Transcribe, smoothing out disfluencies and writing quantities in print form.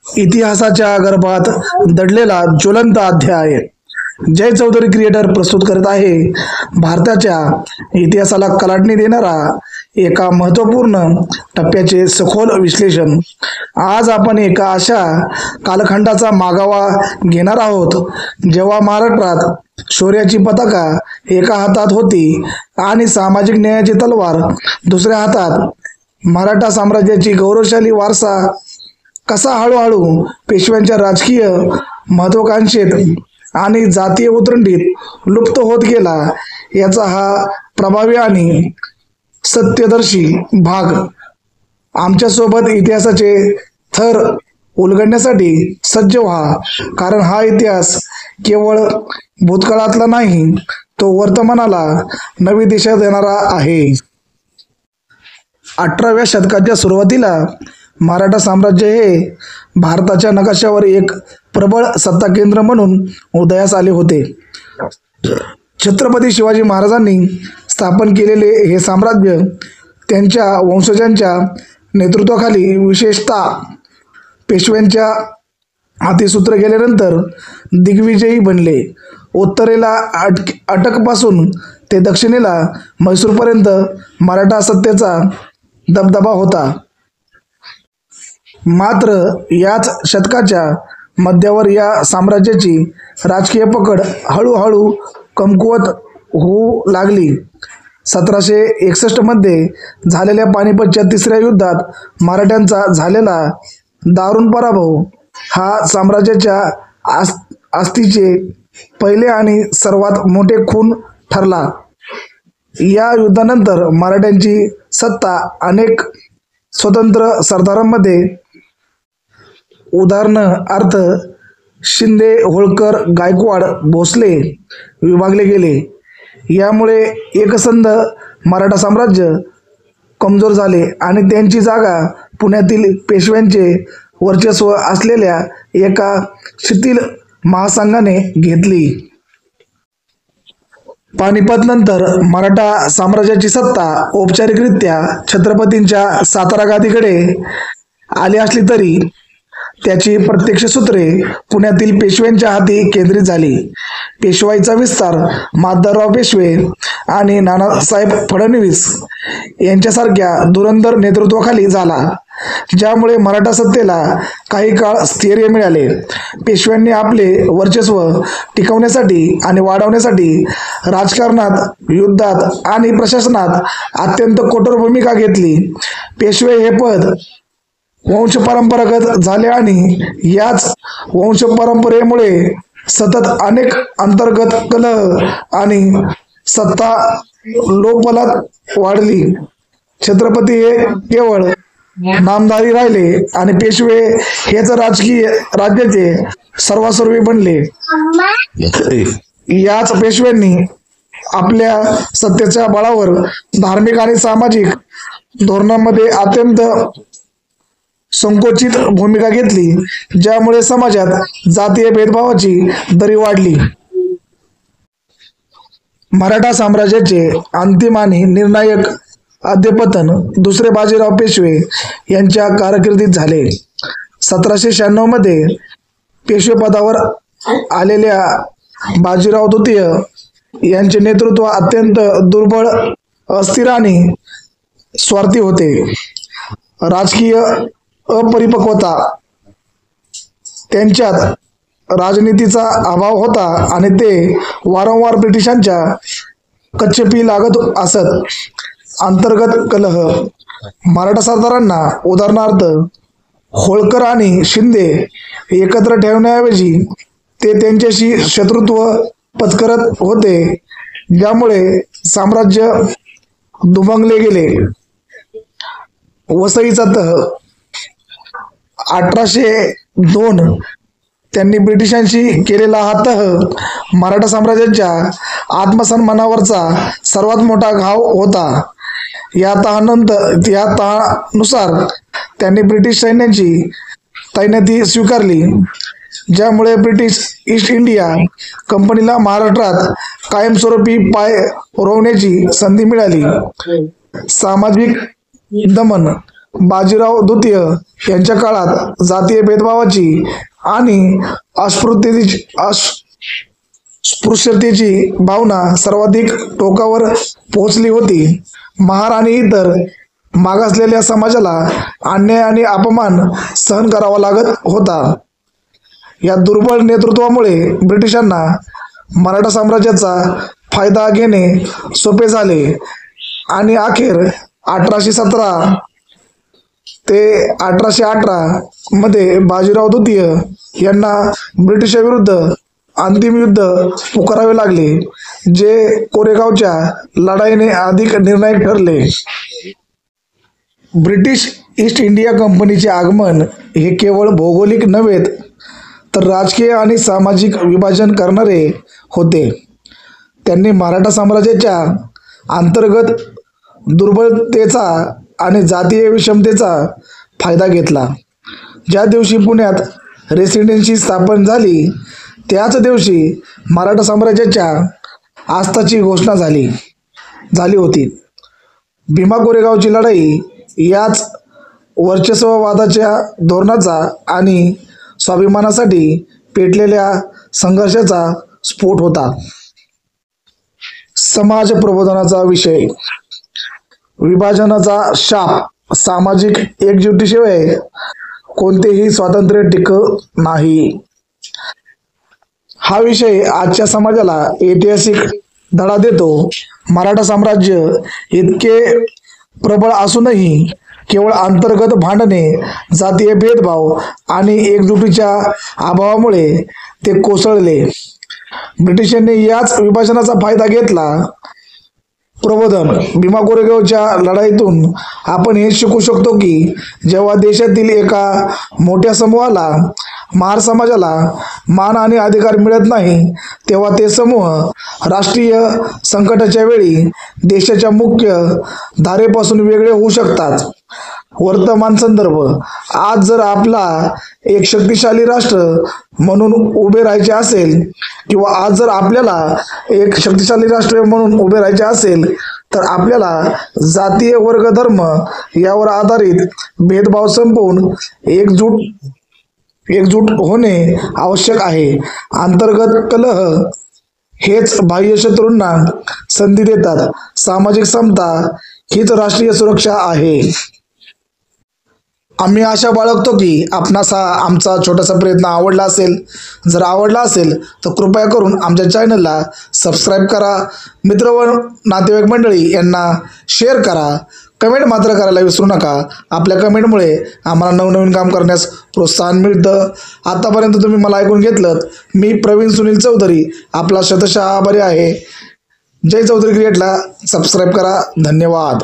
इतिहासाच्या गर्भात दडलेला ज्वलंत अध्याय. जय चौधरी क्रिएटर प्रस्तुत करत आहे भारताच्या इतिहासाला कलाटणी देणारा एका महत्त्वपूर्ण टप्प्याचे सखोल विश्लेषण. आज आपण एका अशा कालखंडाचा मागोवा घेणार आहोत जेव्हा महाराष्ट्रात शौर्याची पताका एका हातात होती आणि सामाजिक न्यायाची तलवार दुसऱ्या हातात. मराठा साम्राज्याची गौरवशाली वारसा कसा हळूहळू पेशव्यांच्या राजकीय महत्वाकांक्षेत आणि जातीय उतरंडीत लुप्त होत गेला याचा हा प्रभावी आणि सत्यदर्शी भाग. आमच्यासोबत इतिहासाचे थर उलगडण्यासाठी सज्ज व्हा, कारण हा इतिहास केवळ भूतकाळातला नाही, तो वर्तमानाला नवी दिशा देणारा आहे. 18व्या शतकाच्या सुरुवातीला मराठा साम्राज्य हे भारताच्या नकाशावर एक प्रबळ सत्ता केंद्र म्हणून उदयास आले होते. छत्रपती शिवाजी महाराजांनी स्थापन केलेले हे साम्राज्य त्यांच्या वंशजांच्या नेतृत्वाखाली, विशेषतः पेशव्यांच्या हाती सूत्र गेल्यानंतर दिग्विजयी बनले. उत्तरेला अटकपासून ते दक्षिणेला म्हैसूरपर्यंत मराठा सत्तेचा दबदबा होता. मात्र याच शतकाच्या मध्यावर या साम्राज्याची राजकीय पकड हळूहळू कमकुवत होऊ लागली. 1761 मध्ये झालेल्या पानिपतच्या तिसऱ्या युद्धात मराठ्यांचा झालेला दारुण पराभव हा साम्राज्याच्या अस्तीचे पहिले आणि सर्वात मोठे खून ठरला. या युद्धानंतर मराठ्यांची सत्ता अनेक स्वतंत्र सरदारांमध्ये, उदाहरणार्थ शिंदे, होळकर, गायकवाड, भोसले, विभागले गेले. यामुळे एकसंध मराठा साम्राज्य कमजोर झाले आणि त्यांची जागा पुण्यातील पेशव्यांचे वर्चस्व असलेल्या एका शिथिल महासंघाने घेतली. पानिपत नंतर मराठा साम्राज्याची सत्ता औपचारिकरित्या छत्रपतींच्या सातारा गादीकडे आली असली तरी त्याची प्रत्यक्ष सूत्रे पुण्यातील पेशव्यांच्या हाती केंद्रित झाली. पेशवाईचा विस्तार माधवराव पेशवे आणि नानासाहेब फडणवीस यांच्यासारख्या धुरंधर नेतृत्वाखाली झाला, ज्यामुळे मराठा सत्तेला काही काळ स्थैर्य मिळाले. पेशव्यांनी आपले वर्चस्व टिकवण्यासाठी आणि वाढवण्यासाठी राजकारणात, युद्धात आणि प्रशासनात अत्यंत कठोर भूमिका घेतली. पेशवे हे पद वंशपरंपरागत झाले आणि याच वंशपरंपरेमुळे सतत अनेक अंतर्गत कलह आणि सत्ता लोपलात वाढली. छत्रपती हे केवळ नामधारी राहिले आणि पेशवे हेच राज्याचे सर्वास्वी बनले. याच पेशव्यांनी आपल्या सत्तेच्या बळावर धार्मिक आणि सामाजिक धोरणांमध्ये अत्यंत संकोचित भूमिका घेतली, ज्यामुळे समाजात जातीय भेदभावाची दरी वाढली. मराठा साम्राज्याचे अंतिम आणि निर्णायक अधःपतन दुसरे बाजीराव पेशवे यांच्या कारकिर्दीत झाले. 1796 मध्ये पेशवेपदावर आलेल्या बाजीराव द्वितीय यांचे नेतृत्व अत्यंत दुर्बळ, अस्थिर आणि स्वार्थी होते. राजकीय अपरिपक्वता, त्यांच्यात राजनीतीचा अभाव होता आणि ते वारंवार ब्रिटिशांच्या कच्चेपी लागत असत. अंतर्गत कलह, मराठा सरदारांना, उदाहरणार्थ होळकर आणि शिंदे एकत्र ठेवण्याऐवजी ते त्यांच्याशी शत्रुत्व पत्करत होते, ज्यामुळे साम्राज्य दुभंगले गेले. वसईचा तह 1802 त्यांनी ब्रिटिशांशी केलेला हा तह मराठा साम्राज्याच्या आत्मसन्मानावरचा सर्वात मोठा घाव होता. या तहानुसार त्यांनी ब्रिटिश सैन्याची तैनाती स्वीकारली, ज्यामुळे ब्रिटिश ईस्ट इंडिया कंपनीला महाराष्ट्रात कायमस्वरूपी पाय रोवण्याची संधी मिळाली. सामाजिक दमन, बाजीराव द्वितीय यांच्या काळात जातीय भेदभावाची आणि अस्पृश्यतेची भावना सर्वाधिक टोकावर पोहोचली होती. महार आणि इतर मागासलेल्या समाजाला अन्याय आणि अपमान सहन करावा लागत होता. या दुर्बल नेतृत्वामुळे ब्रिटिशांना मराठा साम्राज्याचा फायदा घेणे सोपे झाले आणि अखेर 1817 ते 1818 मध्ये बाजीराव द्वितीय यांना ब्रिटिशांविरुद्ध अंतिम युद्ध पुकारावे लागले, जे कोरेगावच्या लढाईने अधिक निर्णायक ठरले. ब्रिटिश ईस्ट इंडिया कंपनीचे आगमन हे केवळ भौगोलिक नव्हे तर राजकीय आणि सामाजिक विभाजन करणारे होते. त्यांनी मराठा साम्राज्याच्या अंतर्गत दुर्बलतेचा आणि जातीय विषमतेचा फायदा घेतला. ज्या दिवशी पुण्यात रेसिडेन्सी स्थापन झाली त्याच दिवशी मराठा साम्राज्याच्या आस्थाची घोषणा झाली होती. भीमा कोरेगावची लढाई याच वर्चस्ववादाच्या धोरणाचा आणि स्वाभिमानासाठी पेटलेल्या संघर्षाचा स्फोट होता. समाज प्रबोधनाचा विषय. विभाजनाचा शाप. सामाजिक एकजुटीशिवाय कोणतेही स्वातंत्र्य टिकत नाही. हा विषय आजच्या समाजाला ऐतिहासिक धडा देतो. मराठा साम्राज्य इतके प्रबळ असूनही केवळ अंतर्गत भांडणे, जातीय भेदभाव आणि एकजुटीच्या अभावामुळे ते कोसळले. ब्रिटिशांनी याच विभाजनाचा फायदा घेतला. प्रबोधन. भीमा कोरेगावच्या लढाईतून आपण हे शिकू शकतो की जेव्हा देशातील एका मोठ्या समूहाला, महार समाजाला मान आणि अधिकार मिळत नाही, तेव्हा ते समूह राष्ट्रीय संकटाच्या वेळी देशाच्या मुख्य धारेपासून वेगळे होऊ शकतात. वर्तमान संदर्भ. आज जर आपला एक शक्तिशाली राष्ट्र म्हणून उभे राहायचे असेल किंवा आज जर आपल्याला एक शक्तिशाली राष्ट्र म्हणून उभे राहायचे असेल तर आपल्याला जातीय, वर्ग, धर्म यावर आधारित भेदभाव संपवून एकजूट होणे आवश्यक आहे. अंतर्गत कलह हेच बाह्य शत्रूंना संधी देतात. सामाजिक समता हीच राष्ट्रीय सुरक्षा आहे. आम्ही आशा बाळगतो की आपणास हा आमचा छोटासा प्रयत्न आवडला असेल. जर आवडला असेल तर कृपया करून आमच्या चॅनलला सबस्क्राईब करा. मित्र व नातेवाईक मंडळी यांना शेअर करा. कमेंट मात्र करायला विसरू नका. आपल्या कमेंटमुळे आम्हाला नवनवीन काम करण्यास प्रोत्साहन मिळतं. आतापर्यंत तुम्ही मला ऐकून घेतलं. मी प्रवीण सुनील चौधरी आपला शतशः आभारी आहे. जय चौधरी क्रिएटला सबस्क्राईब करा. धन्यवाद.